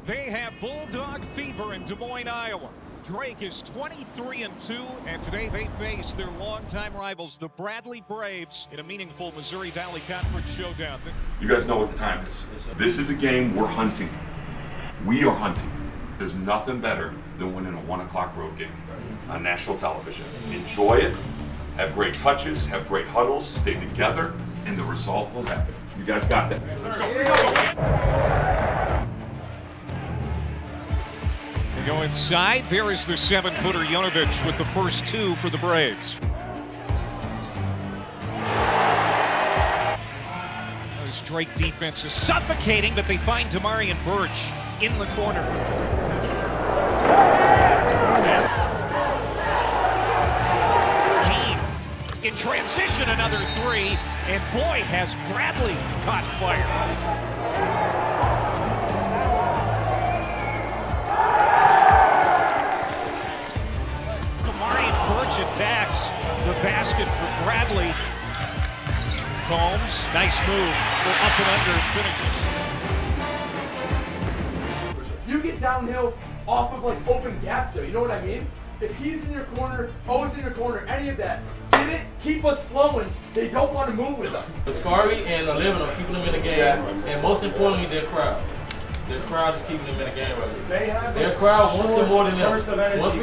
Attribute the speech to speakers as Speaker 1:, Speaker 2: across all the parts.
Speaker 1: They have Bulldog fever in Des Moines, Iowa. Drake is 23-2, and today they face their longtime rivals, the Bradley Braves, in a meaningful Missouri Valley Conference showdown.
Speaker 2: You guys know what the time is. This is a game we're hunting. We are hunting. There's nothing better than winning a 1 o'clock road game on national television. Enjoy it, have great touches, have great huddles, stay together, and the result will happen. You guys got that. Let's go. Here we go.
Speaker 1: They go inside. There is the 7-footer Jonovich with the first two for the Braves. This Drake defense is suffocating, but they find Demarion Birch in the corner. Team in transition, another three, and boy, has Bradley caught fire. Attacks the basket for Bradley. Combs, nice move for up and under finishes.
Speaker 3: You get downhill off of like open gaps though, you know what I mean? If he's in your corner, O's in your corner, any of that, get it, keep us flowing. They don't want to move with us.
Speaker 4: Ascari and 11 are keeping them in the game, and most importantly, their crowd. Their crowd is keeping them in the game right now. Their crowd wants them more than them. Once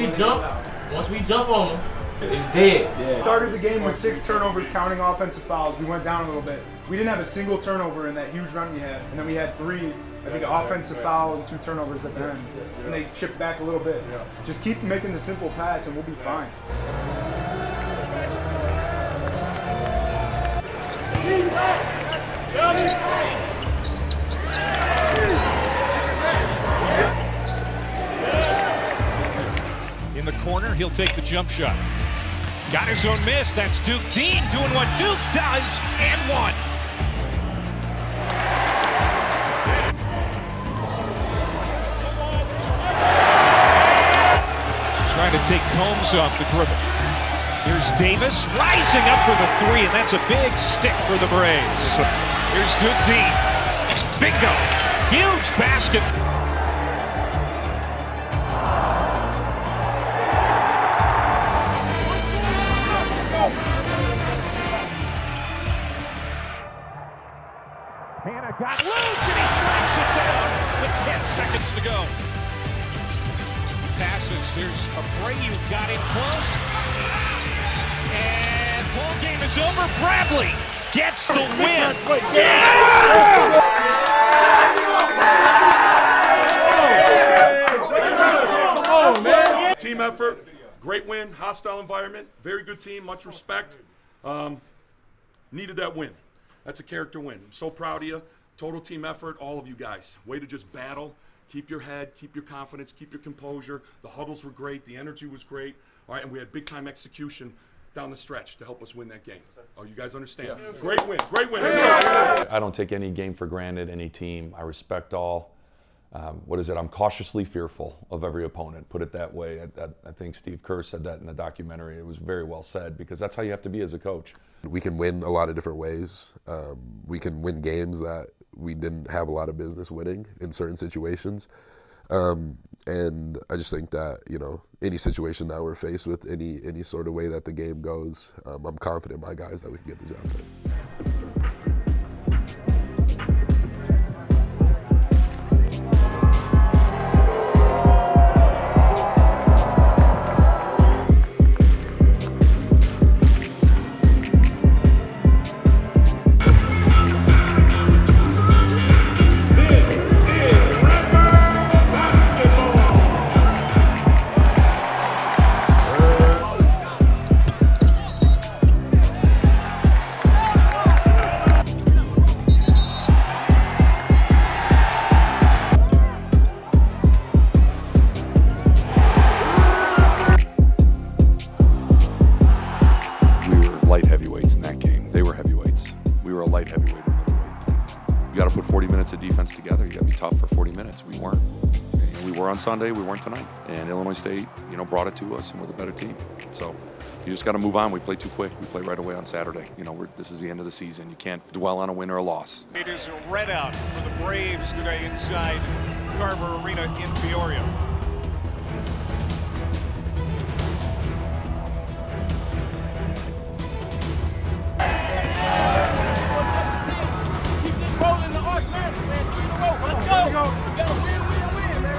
Speaker 4: we jump on them, it's dead.
Speaker 5: Yeah. Started the game with 6 turnovers counting offensive fouls. We went down a little bit. We didn't have a single turnover in that huge run we had. And then we had 3, I think, offensive foul and 2 turnovers at the end. And they chipped back a little bit. Just keep making the simple pass and we'll be fine.
Speaker 1: In the corner, he'll take the jump shot. Got his own miss. That's Duke Dean doing what Duke does and one. Trying to take Combs off the dribble. Here's Davis rising up for the three, and that's a big stick for the Braves. Here's Duke Dean. Bingo. Huge basket. Hannah got loose and he slaps it down with 10 seconds to go. He passes. There's Abreu, got in close. And ball game is over. Bradley gets the win.
Speaker 2: Oh, man. Team effort, great win, hostile environment, very good team, much respect. Needed that win. That's a character win. I'm so proud of you. Total team effort, all of you guys. Way to just battle. Keep your head, keep your confidence, keep your composure. The huddles were great. The energy was great. All right, and we had big-time execution down the stretch to help us win that game. Oh, you guys understand? Yeah. Great win, great win.
Speaker 6: I don't take any game for granted, any team. I respect all. I'm cautiously fearful of every opponent, put it that way. I think Steve Kerr said that in the documentary. It was very well said because that's how you have to be as a coach.
Speaker 7: We can win a lot of different ways. We can win games that we didn't have a lot of business winning in certain situations. And I just think that, any situation that we're faced with, any sort of way that the game goes, I'm confident in my guys that we can get the job done.
Speaker 6: Light heavyweights in that game. They were heavyweights. We were a light heavyweight and middleweight. You got to put 40 minutes of defense together. You got to be tough for 40 minutes. We weren't. We were on Sunday. We weren't tonight. And Illinois State, brought it to us, and we're the better team. So you just got to move on. We play too quick. We play right away on Saturday. This is the end of the season. You can't dwell on a win or a loss.
Speaker 1: It is a red out for the Braves today inside Carver Arena in Peoria.
Speaker 3: Keep this rolling the arc, man. Let's go. You gotta win, man.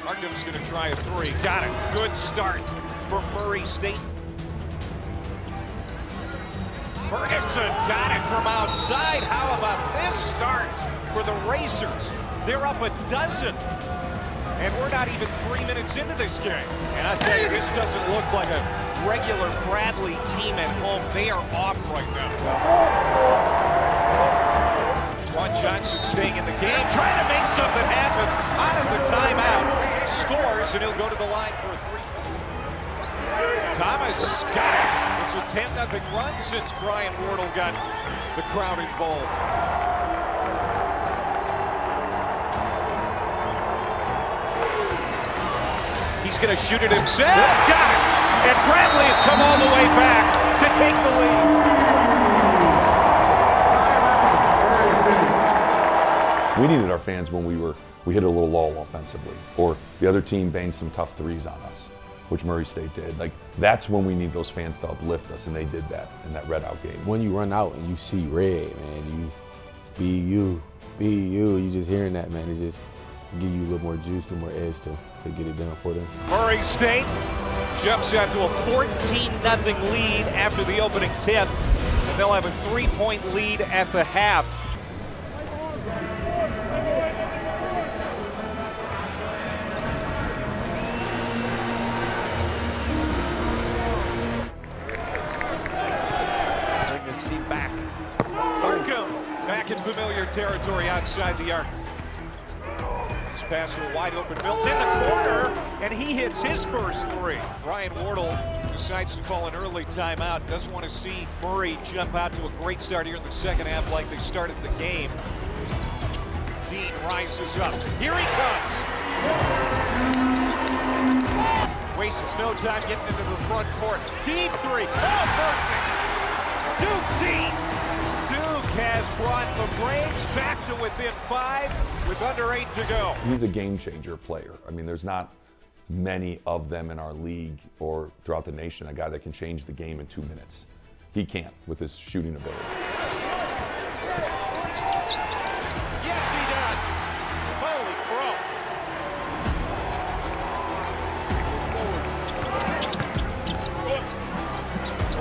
Speaker 1: Arkham's going to try a three. Got it. Good start for Murray State. Ferguson got it from outside. How about this start for the Racers? They're up a dozen. And we're not even 3 minutes into this game. And I tell you, this doesn't look like a regular Bradley team at home. They are off right now. Ron Johnson staying in the game, trying to make something happen out of the timeout. Scores, and he'll go to the line for a three. Thomas got it. It's a 10-0 run since Brian Wardle got the crowd involved. He's going to shoot it himself. Got it. And Bradley has come all the way back to take the lead.
Speaker 6: We needed our fans when we hit a little lull offensively, or the other team banged some tough threes on us, which Murray State did. Like, that's when we need those fans to uplift us, and they did that in that Red Out game.
Speaker 8: When you run out and you see red, man, you be you, you just hearing that, man, it just give you a little more juice, a little more edge to get it done for them.
Speaker 1: Murray State jumps out to a 14-0 lead after the opening tip, and they'll have a 3-point lead at the half. Bring this team back. Arkham back in familiar territory outside the arc. Pass to a wide open Milton in the corner, and he hits his first three. Brian Wardle decides to call an early timeout. Doesn't want to see Murray jump out to a great start here in the second half like they started the game. Dean rises up. Here he comes. Wastes no time getting into the front court. Dean three. Oh, mercy. Duke Dean. Duke has brought the Braves back to within 5 with under 8 to go.
Speaker 6: He's a game changer player. I mean, there's not many of them in our league or throughout the nation, a guy that can change the game in 2 minutes. He can with his shooting ability.
Speaker 1: Yes, he does. Holy crow.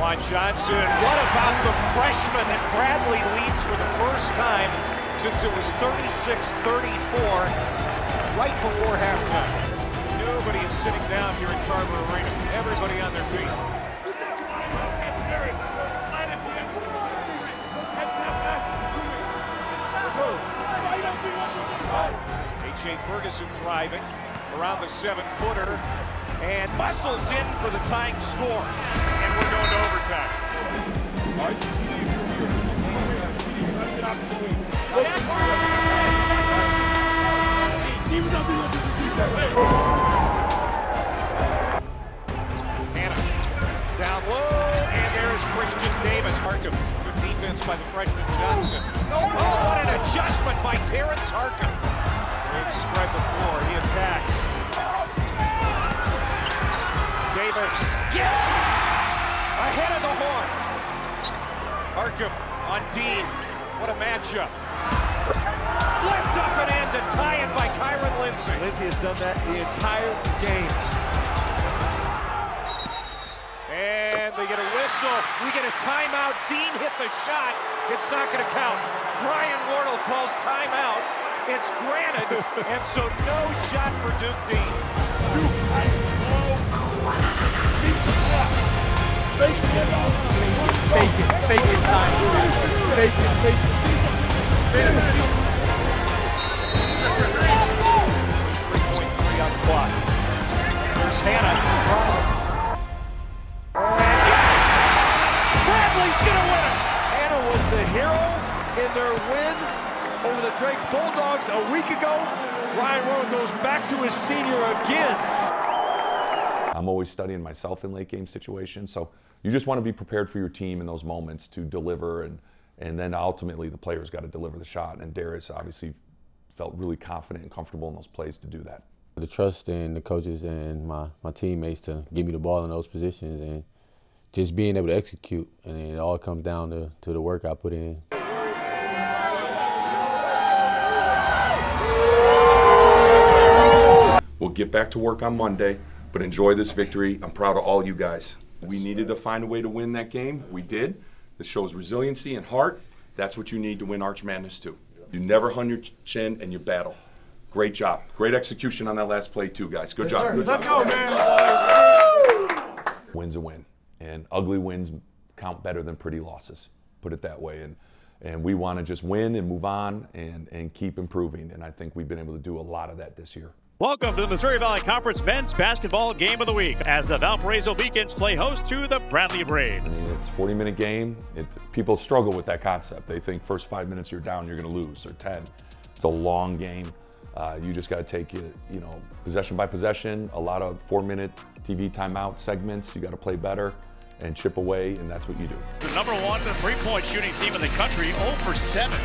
Speaker 1: Ron Johnson, what about the freshman? And Bradley leads for the first time since it was 36-34 right before halftime. Nobody is sitting down here at Carver Arena. Everybody on their feet. A.J. Ferguson driving around the 7-footer and muscles in for the tying score. And we're going to overtime. Hannah down low, and there's Christian Davis. Harkham, good defense by the freshman Johnson. Oh, what an adjustment by Terrence Harkham. Braves spread the floor, he attacks. Davis, yes! Ahead of the horn. Harkham on Dean. What a matchup. Flipped up and in to tie it by Kyron Lindsey.
Speaker 9: Lindsey has done that the entire game.
Speaker 1: And they get a whistle. We get a timeout. Dean hit the shot. It's not going to count. Brian Wardle calls timeout. It's granted. And so no shot for Duke Dean.
Speaker 3: Fake it, time. Fake it.
Speaker 1: 3.3 on the clock. There's Hannah. Bradley's gonna win it. Hannah
Speaker 9: the hero in their win over the Drake Bulldogs a week ago. Ryan Rowan goes back to his senior again.
Speaker 6: I'm always studying myself in late game situations, so you just want to be prepared for your team in those moments to deliver, and then ultimately the players got to deliver the shot, and Darius obviously felt really confident and comfortable in those plays to do that.
Speaker 8: The trust in the coaches and my teammates to give me the ball in those positions and just being able to execute, and it all comes down to the work I put in.
Speaker 2: We'll get back to work on Monday, but enjoy this victory. I'm proud of all you guys. We needed to find a way to win that game. We did. This shows resiliency and heart. That's what you need to win Arch Madness too. You never hung your chin and you battle. Great job. Great execution on that last play too, guys. Good job. Good
Speaker 5: Let's
Speaker 2: job.
Speaker 5: go, man.
Speaker 6: Win's a win, and ugly wins count better than pretty losses, put it that way. And we want to just win and move on and keep improving, and I think we've been able to do a lot of that this year.
Speaker 10: Welcome to the Missouri Valley Conference Men's Basketball Game of the Week as the Valparaiso Beacons play host to the Bradley Braves.
Speaker 6: I mean, it's a 40-minute game. People struggle with that concept. They think first 5 minutes you're down, you're going to lose, or 10. It's a long game. You just got to take it, possession by possession, a lot of 4-minute TV timeout segments. You got to play better and chip away, and that's what you do.
Speaker 10: The number one three-point shooting team in the country, 0 for 7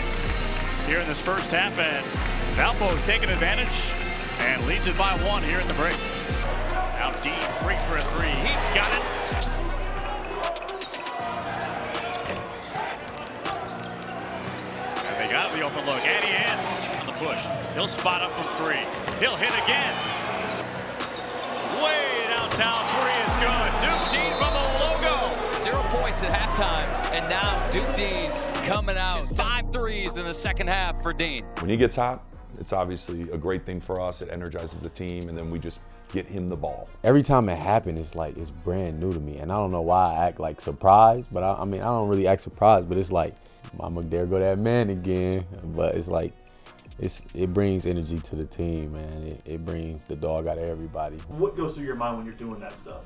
Speaker 10: here in this first half, and Valpo taking advantage and leads it by 1 here in the break. Now Dean free for a 3. He got it. And they got the open look. And he ends on the push. He'll spot up from 3. He'll hit again. Way downtown. 3 is good. Duke Dean from the logo.
Speaker 11: 0 points at halftime. And now Duke Dean coming out. 5 threes in the second half for Dean.
Speaker 6: When he gets hot, it's obviously a great thing for us. It energizes the team, and then we just get him the ball.
Speaker 8: Every time it happens, it's brand new to me, and I don't know why I act like surprised, but I don't really act surprised, but it's like, there go that man again. But it's like, it brings energy to the team, man. It brings the dog out of everybody.
Speaker 12: What goes through your mind when you're doing that stuff?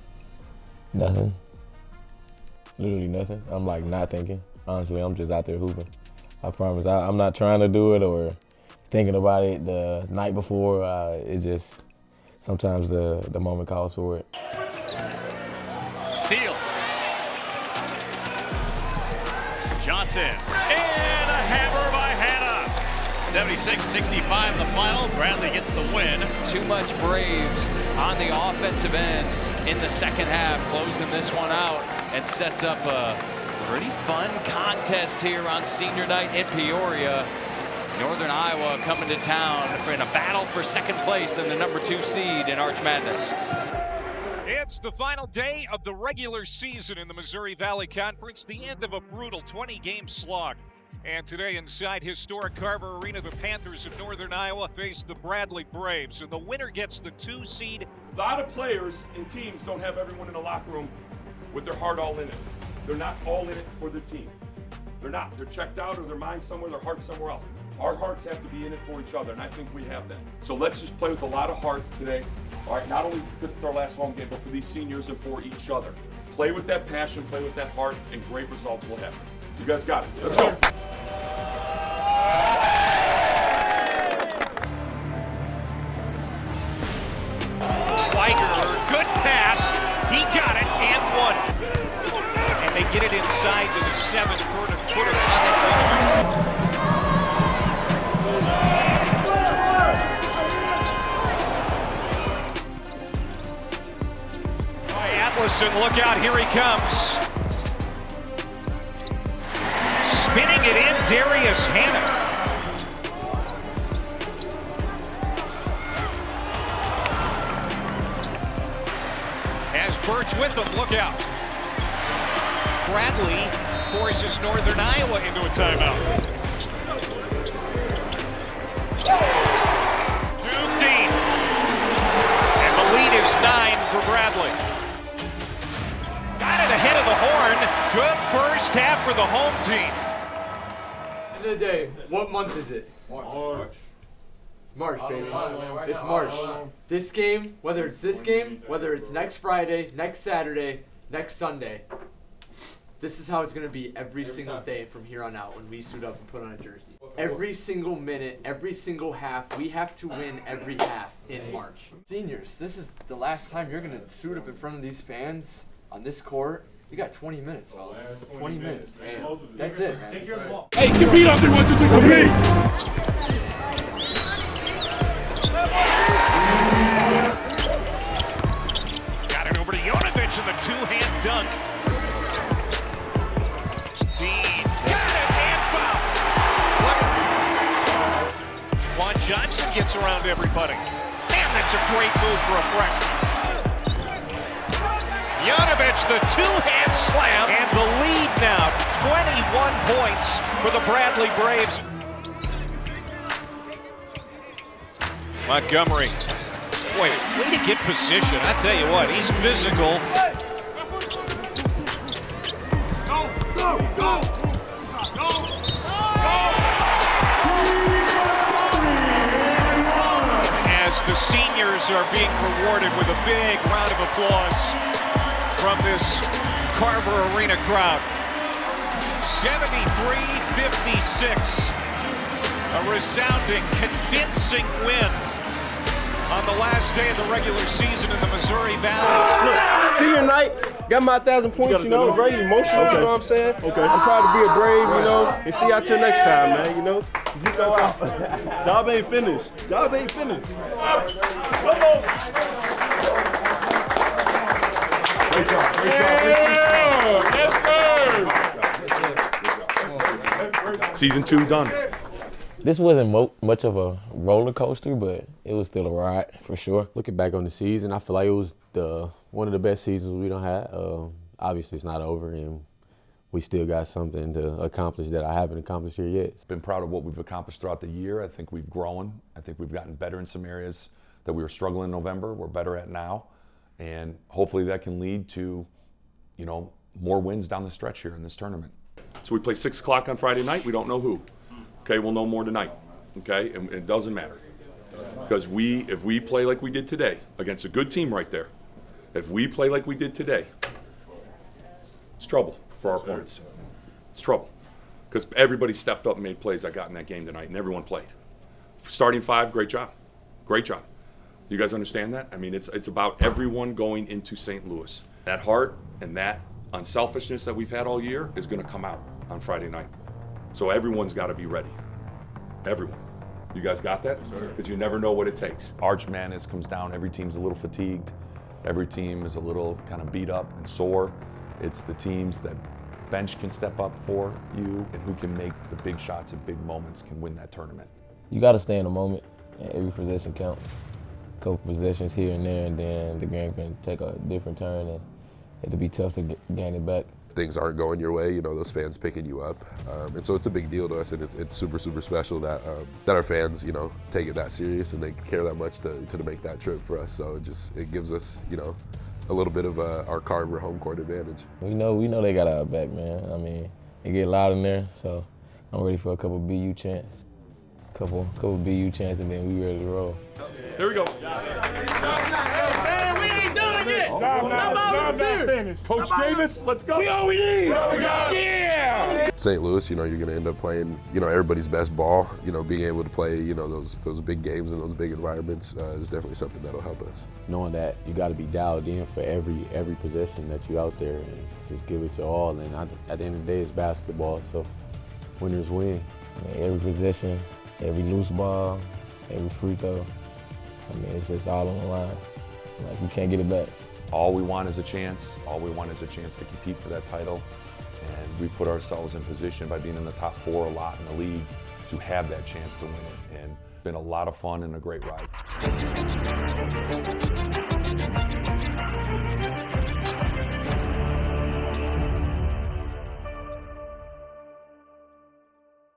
Speaker 13: Nothing. Literally nothing. I'm like not thinking. Honestly, I'm just out there hooping. I promise. I'm not trying to do it or thinking about it the night before. It just, sometimes the moment calls for it.
Speaker 10: Steal. Johnson. And a hammer by Hannah. 76-65 in the final. Bradley gets the win.
Speaker 11: Too much Braves on the offensive end in the second half, closing this one out and sets up a pretty fun contest here on senior night in Peoria. Northern Iowa coming to town in a battle for second place and the number 2 seed in Arch Madness.
Speaker 1: It's the final day of the regular season in the Missouri Valley Conference, the end of a brutal 20-game slog. And today inside historic Carver Arena, the Panthers of Northern Iowa face the Bradley Braves, and the winner gets the 2 seed.
Speaker 2: A lot of players and teams don't have everyone in the locker room with their heart all in it. They're not all in it for their team. They're not. They're checked out, or their mind somewhere, their heart somewhere else. Our hearts have to be in it for each other, and I think we have that. So let's just play with a lot of heart today. All right, not only because it's our last home game, but for these seniors and for each other. Play with that passion, play with that heart, and great results will happen. You guys got it. Let's go.
Speaker 1: Schweiger, good pass. He got it and won. And they get it inside to the 7-footer. Atlason, look out, here he comes. Spinning it in, Darius Hannah. Has Birch with them, look out. Bradley forces Northern Iowa into a timeout. Duke Dean. And the lead is 9 for Bradley. Got it ahead of the horn. Good first half for the home team.
Speaker 3: End of the day, what month is it?
Speaker 12: March.
Speaker 3: It's March, baby. It's March. This game, whether it's this game, whether it's next Friday, next Saturday, next Sunday, This is how it's going to be every single day from here on out when we suit up and put on a jersey. Every single minute, every single half, we have to win every half in March. Seniors, this is the last time you're going to suit up in front of these fans on this court. You got 20 minutes, fellas. 20 minutes, man. That's it, man.
Speaker 2: Hey, compete out there, 1, 2, 3, compete!
Speaker 1: Got it over to Jonovich and the two-hand dunk. Dean got it and foul. Juan Johnson gets around everybody. Man, that's a great move for a freshman. Jonovich, the two-hand slam, and the lead now, 21 points for the Bradley Braves. Montgomery, boy, way to get position. I tell you what, he's physical. As the seniors are being rewarded with a big round of applause from this Carver Arena crowd. 73-56. A resounding, convincing win on the last day of the regular season in the Missouri Valley.
Speaker 14: Look, senior night, got my 1,000 points, you know, very emotional, you know what I'm saying? Okay. I'm proud to be a Brave, you know, and see y'all till next time, man, you know? Zico out. Job ain't finished. Job ain't finished. Come on.
Speaker 2: Great job. Season 2 done.
Speaker 13: This wasn't much of a roller coaster, but it was still a ride for sure.
Speaker 8: Looking back on the season, I feel like it was one of the best seasons we done had. Obviously, it's not over, and we still got something to accomplish that I haven't accomplished here yet.
Speaker 6: Been proud of what we've accomplished throughout the year. I think we've grown. I think we've gotten better in some areas that we were struggling in November. We're better at now, and hopefully that can lead to, you know, more wins down the stretch here in this tournament.
Speaker 2: So we play 6 o'clock on Friday night. We don't know who. Okay, we'll know more tonight. Okay, and it doesn't matter. Because if we play like we did today against a good team right there, if we play like we did today, it's trouble for our opponents. It's trouble. Because everybody stepped up and made plays I got in that game tonight, and everyone played. Starting 5, great job. Great job. You guys understand that? I mean, it's about everyone going into St. Louis. That heart and that unselfishness that we've had all year is going to come out on Friday night. So everyone's got to be ready. Everyone. You guys got that? Because you never know what it takes.
Speaker 6: Arch Madness comes down. Every team's a little fatigued. Every team is a little kind of beat up and sore. It's the teams that bench can step up for you and who can make the big shots at big moments can win that tournament.
Speaker 13: You got to stay in the moment, and every possession counts. A couple possessions here and there, and then the game can take a different turn, and it'll be tough to gain it back.
Speaker 7: Things aren't going your way, you know, those fans picking you up. And so it's a big deal to us, and it's super, super special that our fans, you know, take it that serious and they care that much to make that trip for us. So it gives us, you know, a little bit of our Carver home court advantage.
Speaker 13: We know they got our back, man. I mean, it get loud in there, so I'm ready for a couple BU chants. Couple BU chants, and then we ready to roll.
Speaker 2: There we go.
Speaker 9: Hey, we ain't done yet. Stop finished.
Speaker 2: Coach Davis, let's go.
Speaker 9: We all we need. Yeah.
Speaker 7: St. Louis, you know, you're going to end up playing, you know, everybody's best ball. You know, being able to play, you know, those big games and those big environments is definitely something that'll help us.
Speaker 8: Knowing that you got to be dialed in for every possession that you out there and just give it your all. And at the end of the day, it's basketball, so winners win.
Speaker 13: I mean, every possession, every loose ball, every free throw. I mean, it's just all on the line. Like, you can't get it back.
Speaker 6: All we want is a chance. All we want is a chance to compete for that title. And we put ourselves in position by being in the top 4 a lot in the league to have that chance to win it. And it's been a lot of fun and a great ride.